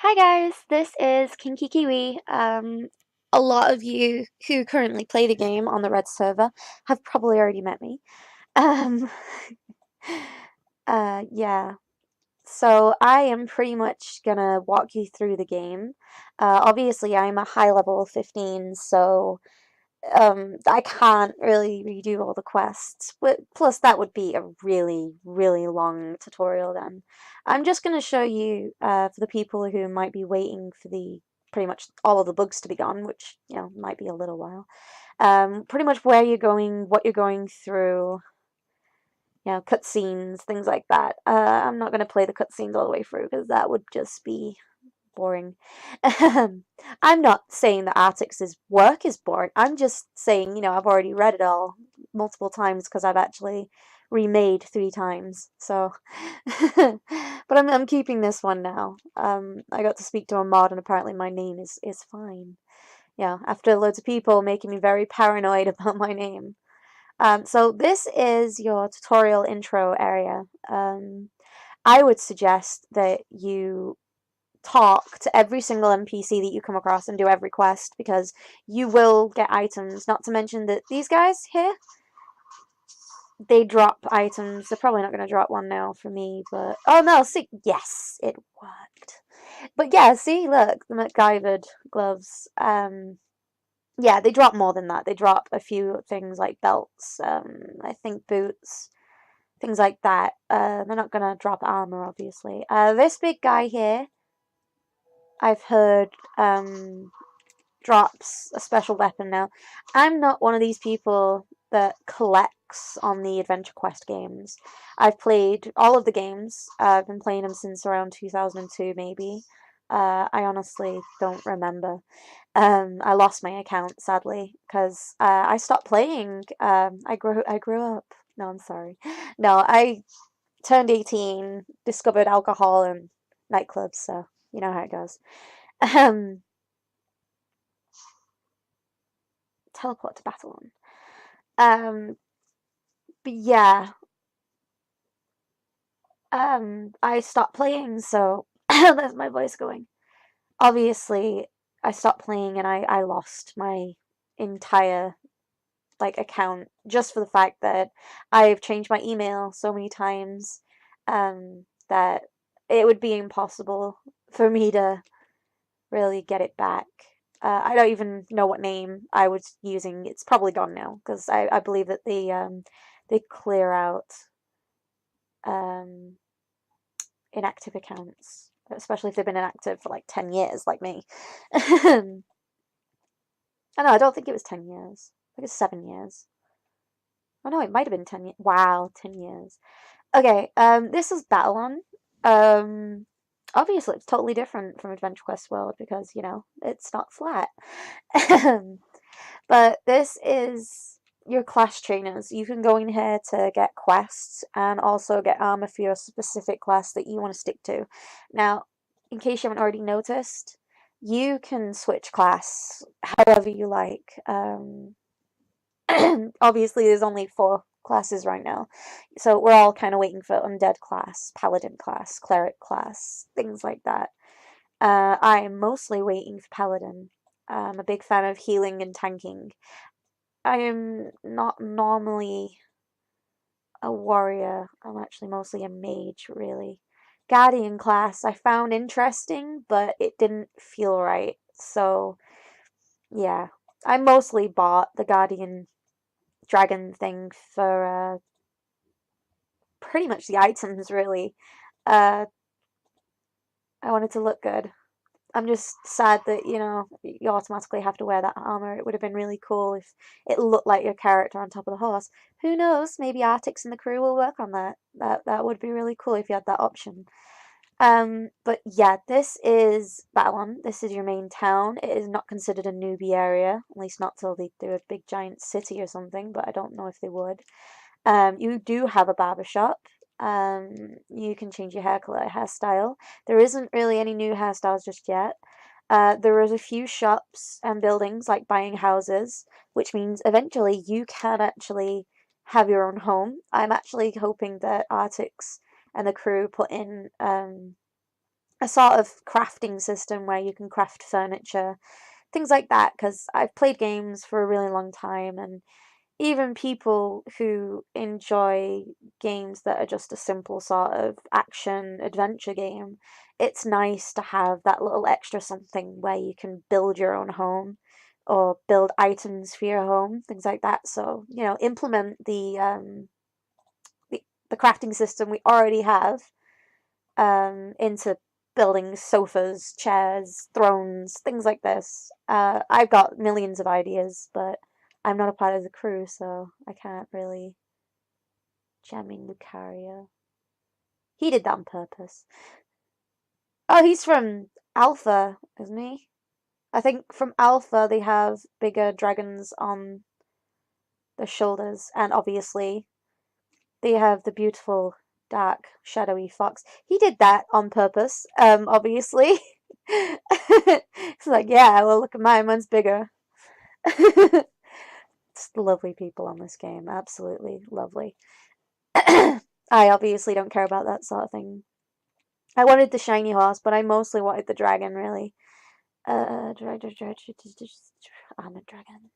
Hi guys, this is Kinky Kiwi. A lot of you who currently play the game on the red server have probably already met me. Um, yeah. So I am pretty much gonna walk you through the game. Obviously I'm a high level 15, so I can't really redo all the quests, but plus that would be a really, really long tutorial then. I'm just going to show you, for the people who might be waiting for the pretty much all of the bugs to be gone, which, might be a little while. Pretty much where you're going, what you're going through, cutscenes, things like that. I'm not going to play the cutscenes all the way through because that would just be boring. I'm not saying that Artix's work is boring. I'm just saying, I've already read it all multiple times because I've actually remade 3 times. So, but I'm keeping this one now. I got to speak to a mod, and apparently my name is fine. Yeah, after loads of people making me very paranoid about my name. So this is your tutorial intro area. I would suggest that you talk to every single NPC that you come across and do every quest because you will get items. Not to mention that these guys here, they drop items. They're probably not going to drop one now for me, but oh no, see, yes, it worked. But yeah, see, look, the MacGyvered gloves. Yeah, they drop more than that. They drop a few things like belts, I think boots, things like that. They're not gonna drop armor, obviously. This big guy here, I've heard, drops a special weapon now. I'm not one of these people that collects on the Adventure Quest games. I've played all of the games. I've been playing them since around 2002, maybe. I honestly don't remember. I lost my account sadly because I stopped playing. I grew up. No, I'm sorry. No, I turned 18, discovered alcohol and nightclubs, so you know how it goes. Um, Teleport to battle on. But yeah, I stopped playing, so there's my voice going. Obviously, I stopped playing and I lost my entire like account just for the fact that I've changed my email so many times that it would be impossible for me to really get it back. I don't even know what name I was using. It's probably gone now because I believe that they clear out um, inactive accounts, especially if they've been inactive for like 10 years, like me. I know, I don't think it was 10 years. I think it's 7 years. Oh no, it might have been 10 years. Wow, 10 years. Okay, this is Battlon. Um, Obviously it's totally different from Adventure Quest World because, it's not flat. But this is your class trainers. You can go in here to get quests and also get armor for your specific class that you want to stick to. Now, in case you haven't already noticed, you can switch class however you like. Obviously, there's only 4 classes right now, so we're all kind of waiting for Undead class, Paladin class, Cleric class, things like that. I am mostly waiting for Paladin. I'm a big fan of healing and tanking. I am not normally a warrior. I'm actually mostly a mage, really. Guardian class I found interesting, but it didn't feel right. So, yeah. I mostly bought the Guardian dragon thing for pretty much the items, really. Uh, I wanted to look good. I'm just sad that, you automatically have to wear that armor. It would have been really cool if it looked like your character on top of the horse. Who knows? Maybe Artix and the crew will work on that. That would be really cool if you had that option. But yeah, this is Battleon. This is your main town. It is not considered a newbie area, at least not till they do a big giant city or something, but I don't know if they would. You do have a barber shop. You can change your hair color, hairstyle. There isn't really any new hairstyles just yet. There is a few shops and buildings like buying houses, which means eventually you can actually have your own home. I'm actually hoping that Artix and the crew put in a sort of crafting system where you can craft furniture, things like that, because I've played games for a really long time, and even people who enjoy games that are just a simple sort of action adventure game, it's nice to have that little extra something where you can build your own home or build items for your home, things like that. So, implement the crafting system we already have into building sofas, chairs, thrones, things like this. I've got millions of ideas, but I'm not a part of the crew, so I can't really jam in Lucario. He did that on purpose. Oh, he's from Alpha, isn't he? I think from Alpha they have bigger dragons on their shoulders, and obviously they have the beautiful, dark, shadowy fox. He did that on purpose, obviously. It's like, yeah, well, look at mine, mine's bigger. It's lovely people on this game, absolutely lovely. I obviously don't care about that sort of thing. I wanted the shiny horse, but I mostly wanted the dragon, really. Armored dragon.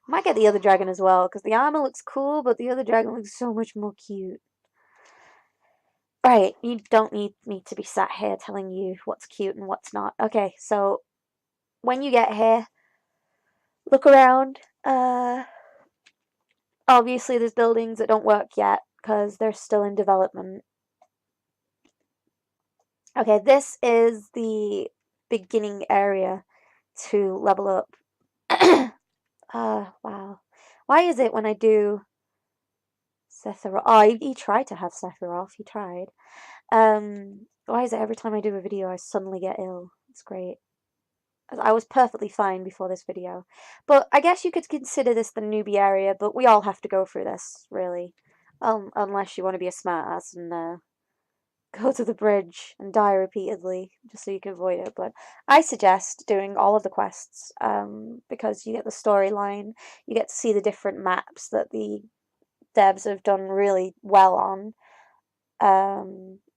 I might get the other dragon as well, because the armor looks cool, but the other dragon looks so much more cute. Right, you don't need me to be sat here telling you what's cute and what's not. Okay, so when you get here, look around. Obviously there's buildings that don't work yet, because they're still in development. Okay, this is the beginning area to level up. Wow. Why is it when I do Sephiroth? Oh, he tried to have Sephiroth. He tried. Why is it every time I do a video I suddenly get ill? It's great. I was perfectly fine before this video. But I guess you could consider this the newbie area, but we all have to go through this, really. Unless you want to be a smartass and go to the bridge and die repeatedly just so you can avoid it. But I suggest doing all of the quests because you get the storyline, you get to see the different maps that the devs have done really well on.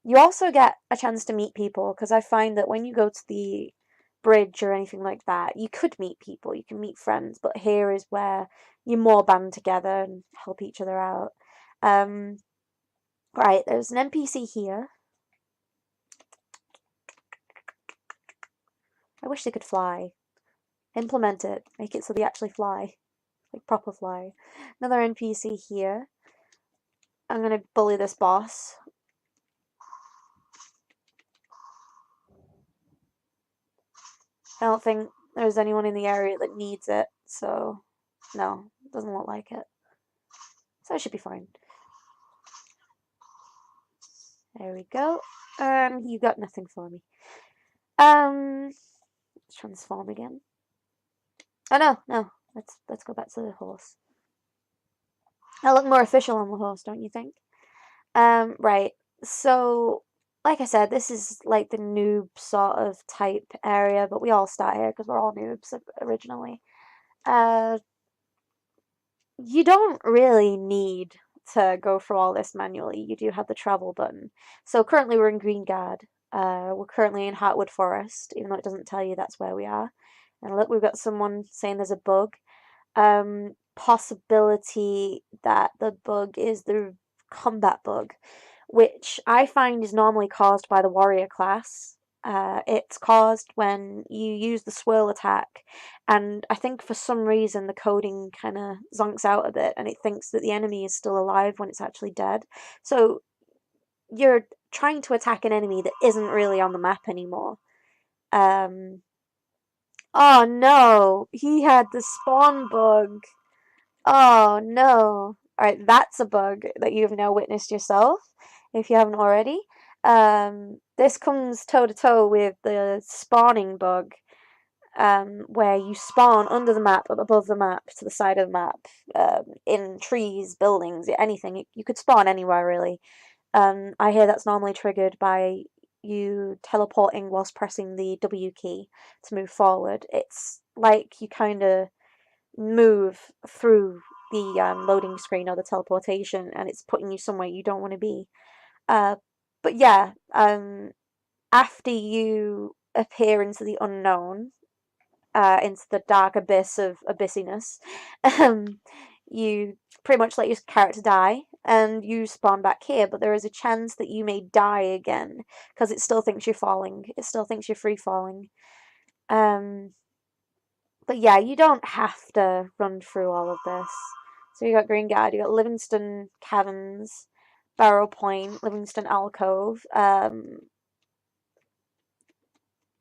You also get a chance to meet people because I find that when you go to the bridge or anything like that, you could meet people, you can meet friends, but here is where you more band together and help each other out. Right, there's an NPC here. I wish they could fly. Implement it. Make it so they actually fly. Like proper fly. Another NPC here. I'm gonna bully this boss. I don't think there's anyone in the area that needs it, so no, doesn't look like it. So I should be fine. There we go. You got nothing for me. Let's transform again. Oh no. Let's go back to the horse. I look more official on the horse, don't you think? Right. So, like I said, this is like the noob sort of type area, but we all start here because we're all noobs originally. Uh, you don't really need to go through all this manually. You do have the travel button. So currently we're in Green Guard. We're currently in Heartwood Forest, even though it doesn't tell you that's where we are. And look, we've got someone saying there's a bug. Possibility that the bug is the combat bug, which I find is normally caused by the warrior class. It's caused when you use the swirl attack, and I think for some reason the coding kind of zonks out a bit and it thinks that the enemy is still alive when it's actually dead. So you're trying to attack an enemy that isn't really on the map anymore. Um, oh no, he had the spawn bug. Oh no. Alright, that's a bug that you've now witnessed yourself, if you haven't already. This comes toe to toe with the spawning bug, where you spawn under the map, above the map, to the side of the map, in trees, buildings, anything. You could spawn anywhere, really. I hear that's normally triggered by you teleporting whilst pressing the W key to move forward. It's like you kind of move through the loading screen or the teleportation and it's putting you somewhere you don't want to be. But yeah, after you appear into the unknown, into the dark abyss of abyssiness, you pretty much let your character die and you spawn back here, but there is a chance that you may die again because it still thinks you're falling. It still thinks you're free falling. But yeah, you don't have to run through all of this. So you got Green Guard, you got Livingston Caverns, Barrow Point, Livingston Alcove.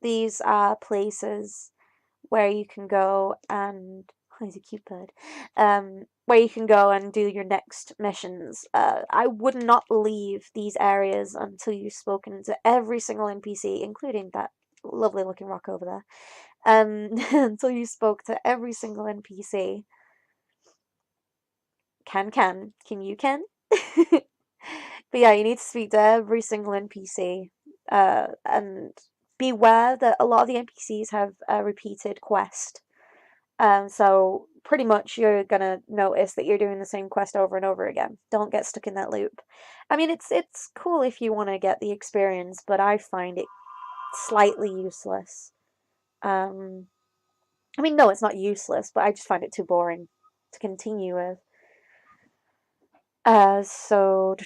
These are places where you can go and oh, he's a cute bird. Where you can go and do your next missions. I would not leave these areas until you've spoken to every single NPC, including that lovely looking rock over there. Until you spoke to every single NPC. Can you can? But yeah, you need to speak to every single NPC. And beware that a lot of the NPCs have a repeated quest. So pretty much you're gonna notice that you're doing the same quest over and over again. Don't get stuck in that loop. I mean, it's cool if you want to get the experience, but I find it slightly useless. I mean, no, it's not useless, but I just find it too boring to continue with. So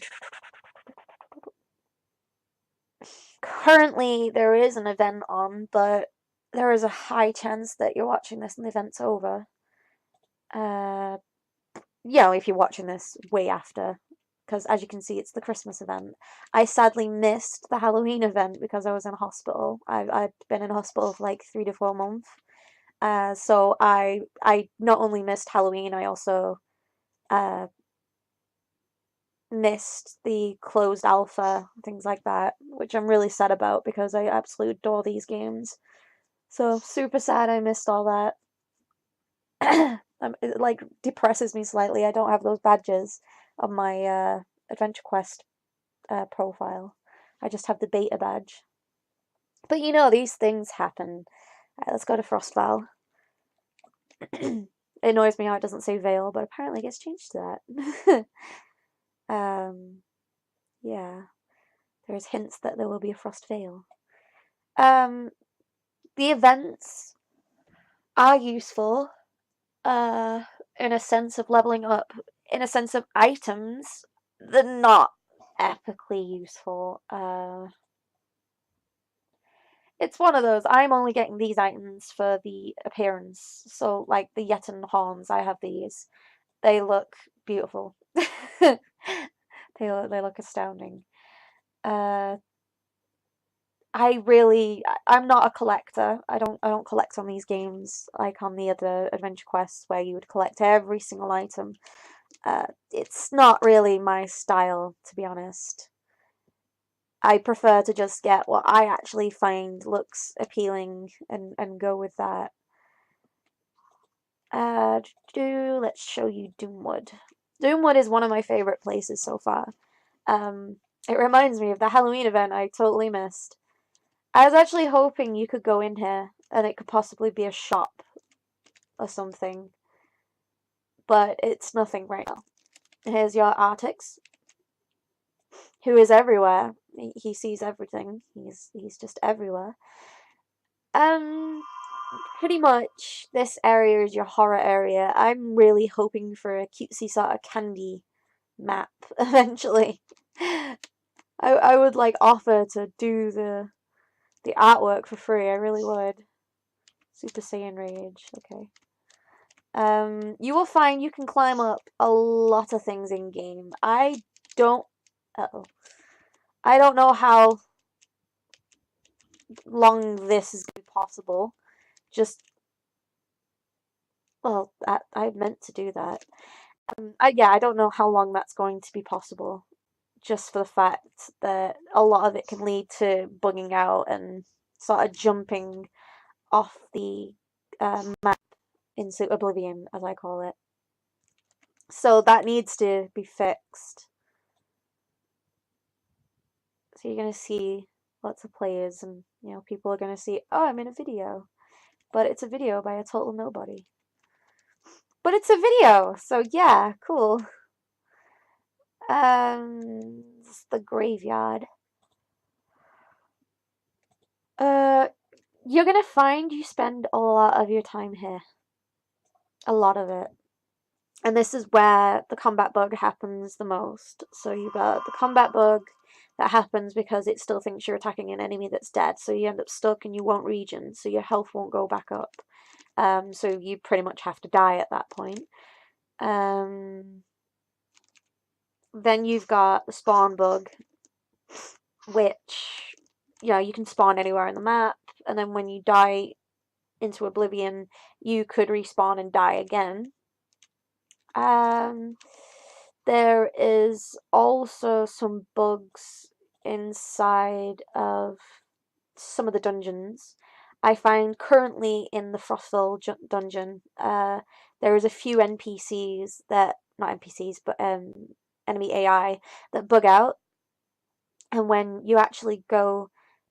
currently there is an event on, but there is a high chance that you're watching this and the event's over. If you're watching this way after, because as you can see, it's the Christmas event. I sadly missed the Halloween event because I was in hospital. I've been in hospital for like 3 to 4 months. So I not only missed Halloween, I also missed the closed alpha, things like that, which I'm really sad about because I absolutely adore these games. So super sad I missed all that. It like depresses me slightly. I don't have those badges on my Adventure Quest profile. I just have the beta badge. But you know, these things happen. Alright, let's go to Frostval. It annoys me how it doesn't say Vale, but apparently it gets changed to that. Yeah. There's hints that there will be a Frost Vale. The events are useful, in a sense of leveling up, in a sense of items. They're not epically useful. It's one of those, I'm only getting these items for the appearance. So, like the Yetton horns, I have these. They look beautiful. They look astounding. I'm not a collector. I don't collect on these games like on the other adventure quests where you would collect every single item. It's not really my style, to be honest. I prefer to just get what I actually find looks appealing and go with that. Let's show you Doomwood. Doomwood is one of my favorite places so far. It reminds me of the Halloween event I totally missed. I was actually hoping you could go in here and it could possibly be a shop or something. But it's nothing right now. Here's your Artix, who is everywhere. He sees everything. He's just everywhere. Pretty much this area is your horror area. I'm really hoping for a cutesy sort of candy map eventually. I would like offer to do the artwork for free. I really would. Super Saiyan Rage. Okay. You will find you can climb up a lot of things in game. I don't know how long this is going to be possible. Well, I meant to do that. I don't know how long that's going to be possible. Just for the fact that a lot of it can lead to bugging out and sort of jumping off the map into oblivion, as I call it. So that needs to be fixed. So you're going to see lots of players and, people are going to see, oh, I'm in a video. But it's a video by a total nobody. But it's a video, so yeah, cool. It's the graveyard. You're gonna find you spend a lot of your time here. A lot of it. And this is where the combat bug happens the most. So you got the combat bug that happens because it still thinks you're attacking an enemy that's dead. So you end up stuck and you won't regen. So your health won't go back up. So you pretty much have to die at that point. Then you've got the spawn bug, which, you can spawn anywhere on the map. And then when you die into oblivion, you could respawn and die again. There is also some bugs inside of some of the dungeons. I find currently in the Frostville dungeon, there is a few NPCs that, not NPCs, but enemy AI that bug out, and when you actually go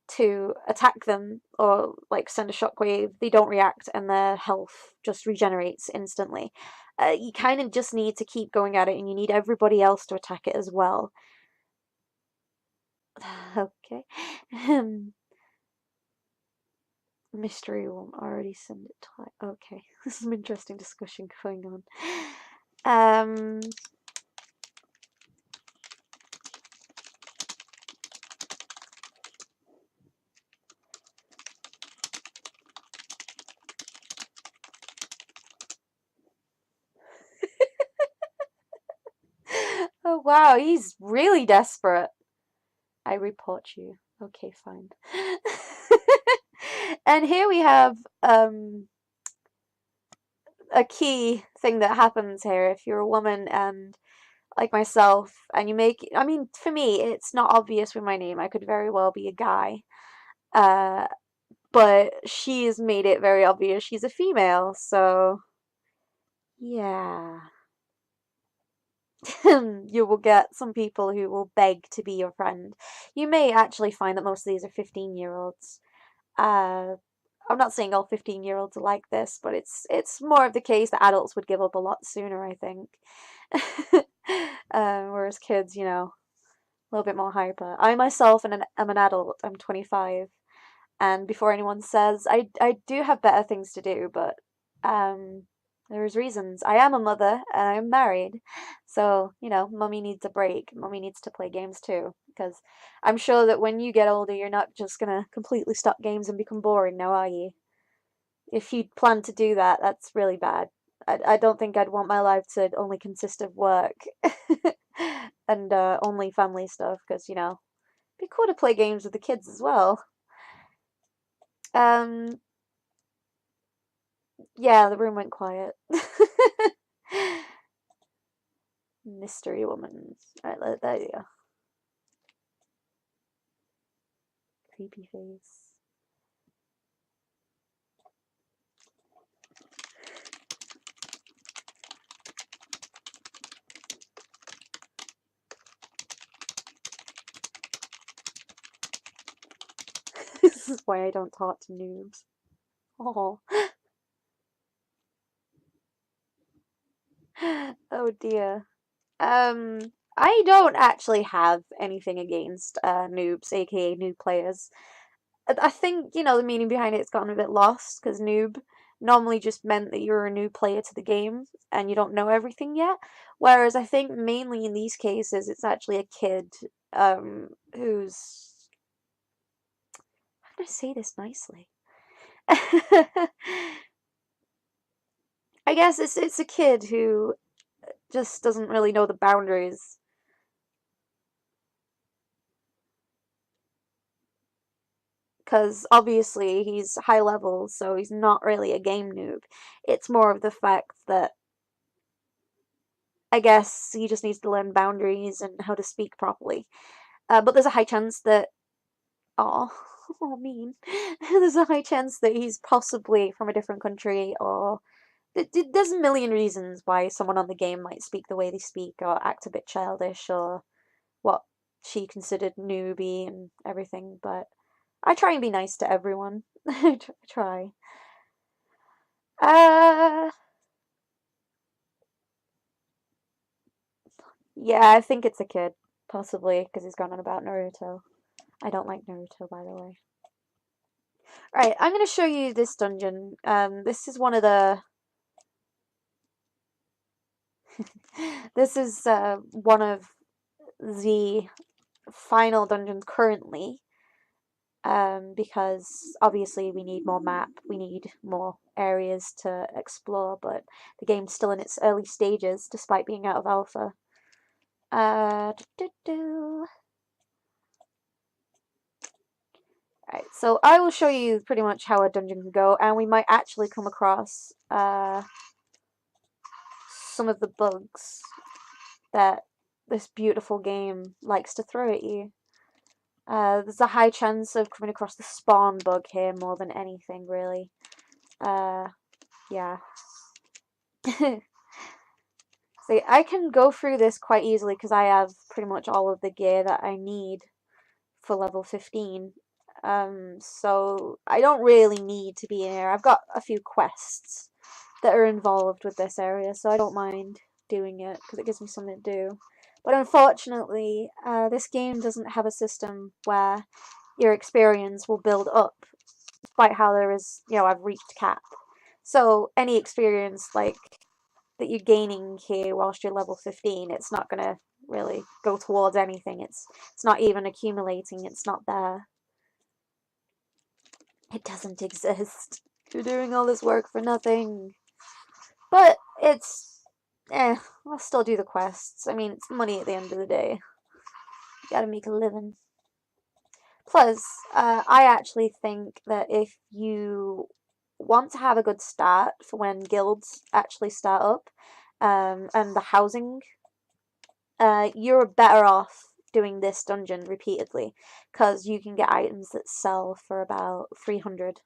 to attack them or like send a shockwave, they don't react and their health just regenerates instantly. You kind of just need to keep going at it, and you need everybody else to attack it as well. Okay. Mystery won't already send it twice. Okay, there's some interesting discussion going on. Oh wow, he's really desperate. I report you. Okay, fine. And here we have a key thing that happens here if you're a woman and like myself and you make, I mean, for me it's not obvious with my name. I could very well be a guy. Uh but she's made it very obvious she's a female, so yeah. You will get some people who will beg to be your friend. You may actually find that most of these are 15-year-olds. I'm not saying all 15-year-olds are like this, but it's more of the case that adults would give up a lot sooner, I think. Whereas kids, a little bit more hyper. I myself am an adult. I'm 25, and before anyone says, I do have better things to do, but um, there's reasons. I am a mother and I'm married, so mummy needs a break. Mummy needs to play games too, because I'm sure that when you get older, you're not just gonna completely stop games and become boring now, are you? If you plan to do that, that's really bad. I don't think I'd want my life to only consist of work and only family stuff, because it'd be cool to play games with the kids as well. Um, yeah, the room went quiet. Mystery woman. Alright, there you go. Creepy face. This is why I don't talk to noobs. Oh. Oh dear. I don't actually have anything against noobs, aka new players. I think, the meaning behind it's gotten a bit lost, because noob normally just meant that you're a new player to the game and you don't know everything yet. Whereas I think mainly in these cases it's actually a kid who's, how can I say this nicely? I guess it's a kid who just doesn't really know the boundaries. Because obviously he's high level, so he's not really a game noob. It's more of the fact that I guess he just needs to learn boundaries and how to speak properly. But there's a high chance that, oh, oh, mean. There's a high chance that he's possibly from a different country, or there's a million reasons why someone on the game might speak the way they speak, or act a bit childish, or what she considered newbie and everything. But I try and be nice to everyone. I try. Uh, yeah, I think it's a kid, possibly, because he's gone on about Naruto. I don't like Naruto, by the way. Right, I'm going to show you this dungeon. This is one of the... This is one of the final dungeons currently. Because obviously we need more map, we need more areas to explore, but the game's still in its early stages despite being out of alpha. Right, so I will show you pretty much how a dungeon can go, and we might actually come across some of the bugs that this beautiful game likes to throw at you. There's a high chance of coming across the spawn bug here more than anything, really. Yeah. See, I can go through this quite easily because I have pretty much all of the gear that I need for level 15. So I don't really need to be in here. I've got a few quests that are involved with this area, so I don't mind doing it because it gives me something to do. But unfortunately, this game doesn't have a system where your experience will build up, despite how there is, I've reached cap. So any experience like that you're gaining here whilst you're level 15, it's not gonna really go towards anything. It's not even accumulating. It's not there. It doesn't exist. You're doing all this work for nothing. But it's I'll still do the quests. I mean, it's money at the end of the day. You gotta make a living. Plus, I actually think that if you want to have a good start for when guilds actually start up, and the housing, you're better off doing this dungeon repeatedly, because you can get items that sell for about 300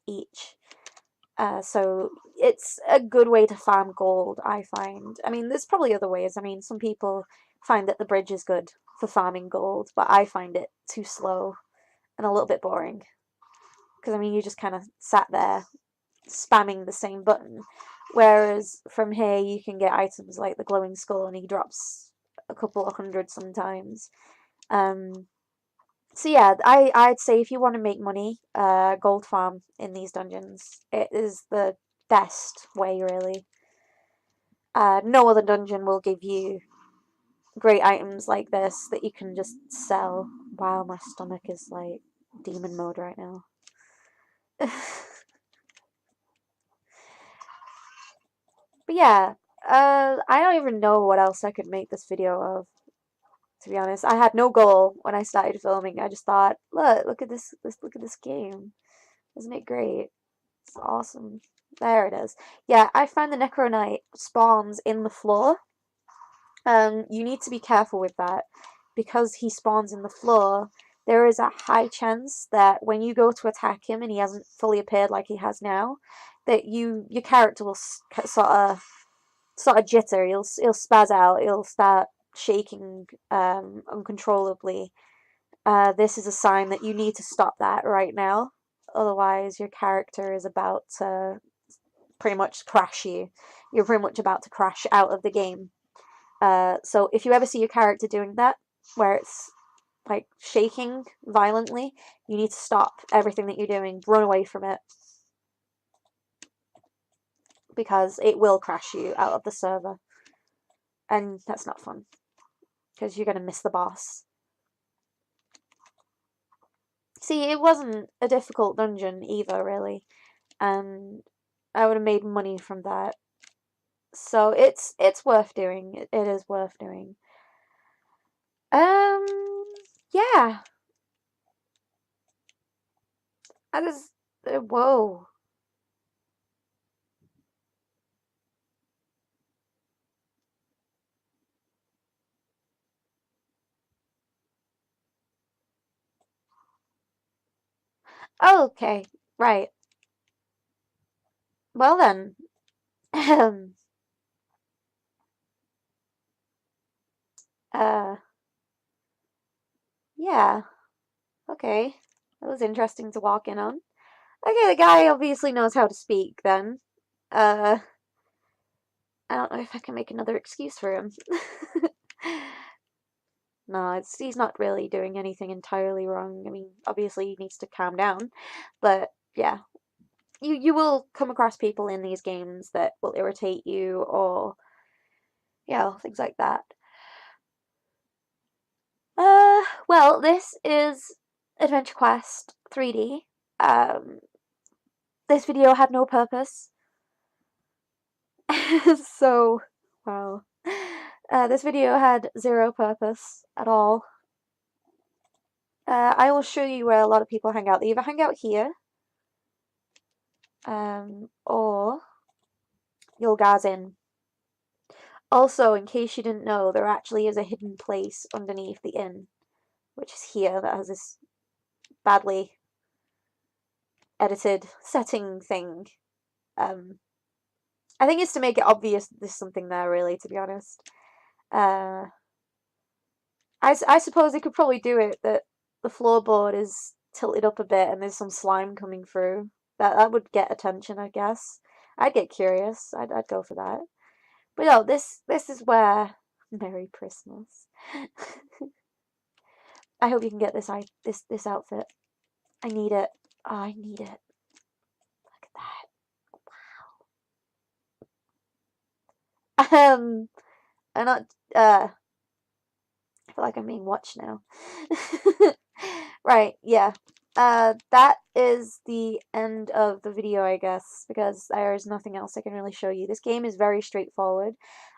each. So it's a good way to farm gold, I find. I mean, there's probably other ways. I mean, some people find that the bridge is good for farming gold, but I find it too slow and a little bit boring. Because, I mean, you just kind of sat there spamming the same button. Whereas from here, you can get items like the glowing skull, and he drops a couple of hundred sometimes. So yeah, I'd say if you want to make money, gold farm in these dungeons. It is the best way, really. No other dungeon will give you great items like this that you can just sell. Wow, my stomach is like demon mode right now. But yeah, I don't even know what else I could make this video of, to be honest. I had no goal when I started filming. I just thought, look at this, look at this game. Isn't it great? It's awesome. There it is. Yeah, I find the Necro Knight spawns in the floor. You need to be careful with that because he spawns in the floor. There is a high chance that when you go to attack him and he hasn't fully appeared like he has now, that your character will sort of jitter. He'll spaz out. He'll start shaking uncontrollably. This is a sign that you need to stop that right now. Otherwise, your character is about to pretty much crash you. You're pretty much about to crash out of the game. So if you ever see your character doing that, where it's like shaking violently, you need to stop everything that you're doing, run away from it, because it will crash you out of the server. And that's not fun, because you're going to miss the boss. See, it wasn't a difficult dungeon either, really, and I would have made money from that. So it's worth doing. It is worth doing. Yeah. I just whoa. Okay, right. Well then. uh yeah. Okay. That was interesting to walk in on. Okay, the guy obviously knows how to speak then. Uh I don't know if I can make another excuse for him. No, he's not really doing anything entirely wrong. I mean, obviously he needs to calm down, but yeah, you will come across people in these games that will irritate you or, things like that. Well, this is Adventure Quest 3D. Um, this video had no purpose. So, wow. This video had zero purpose at all. I will show you where a lot of people hang out. They either hang out here, or you'll guys in. Also, in case you didn't know, there actually is a hidden place underneath the inn, which is here, that has this badly edited setting thing. I think it's to make it obvious that there's something there, really, to be honest. I suppose they could probably do it that the floorboard is tilted up a bit and there's some slime coming through. That would get attention, I guess. I'd get curious. I'd go for that. But no, this is where Merry Christmas. I hope you can get this outfit. I need it. Oh, I need it. Look at that. Wow. I'm not I feel like I'm being watched now. Right, yeah. That is the end of the video, I guess, because there's nothing else I can really show you. This game is very straightforward.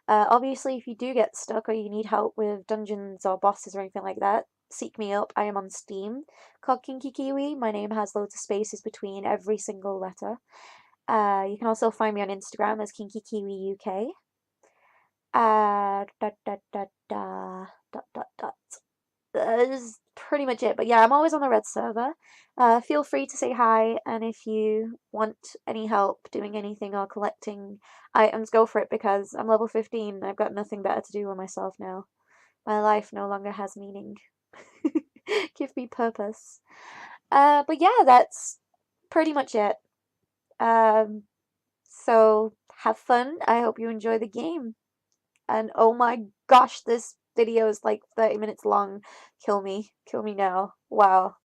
Obviously, if you do get stuck or you need help with dungeons or bosses or anything like that, seek me up. I am on Steam, called Kinky Kiwi. My name has loads of spaces between every single letter. You can also find me on Instagram as Kinky Kiwi UK. Dot, dot, dot, dot, dot, dot, dot. That is pretty much it. But yeah, I'm always on the red server. Feel free to say hi, and if you want any help doing anything or collecting items, go for it, because I'm level 15 and I've got nothing better to do with myself now. My life no longer has meaning. Give me purpose. But yeah, that's pretty much it. So have fun. I hope you enjoy the game. And oh my gosh, this video is like 30 minutes long. Kill me. Kill me now. Wow.